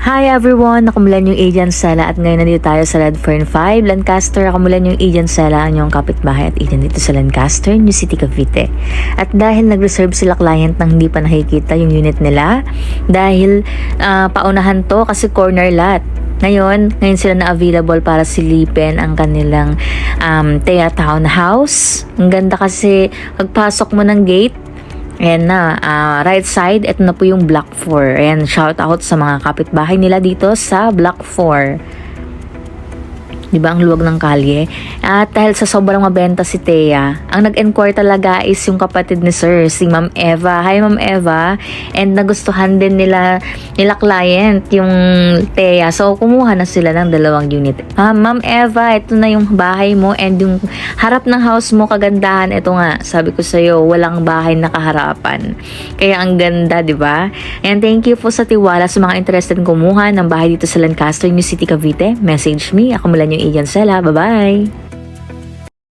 Hi everyone! Ako mula yung Agent Sela at ngayon nandito tayo sa Redfern 5, Lancaster. Ako mula yung Agent Sela, ang inyong kapitbahay at agent dito sa Lancaster, New City, Cavite. At dahil nag-reserve sila client nang hindi pa nakikita yung unit nila, dahil paunahan to kasi corner lot. Ngayon sila na available para silipin ang kanilang Thea Townhouse. Ang ganda kasi pagpasok mo ng gate, ayan na, right side, ito na po yung block 4. Ayan, shout out sa mga kapitbahay nila dito sa block 4. Diba ang luwag ng kalye? At dahil sa sobrang mabenta si Thea, ang nag-enquire talaga is yung kapatid ni Sir, si Ma'am Eva. Hi Ma'am Eva. And nagustuhan din nila client yung Thea. So kumuha na sila ng 2 unit. Ma'am Eva, ito na yung bahay mo and yung harap ng house mo kagandahan. Ito nga, sabi ko sa'yo, walang bahay na kaharapan. Kaya ang ganda, diba? And thank you po sa tiwala sa mga interested kumuha ng bahay dito sa Lancaster, New City, Cavite. Message me. Ako mula yung Agent Sela. Bye-bye!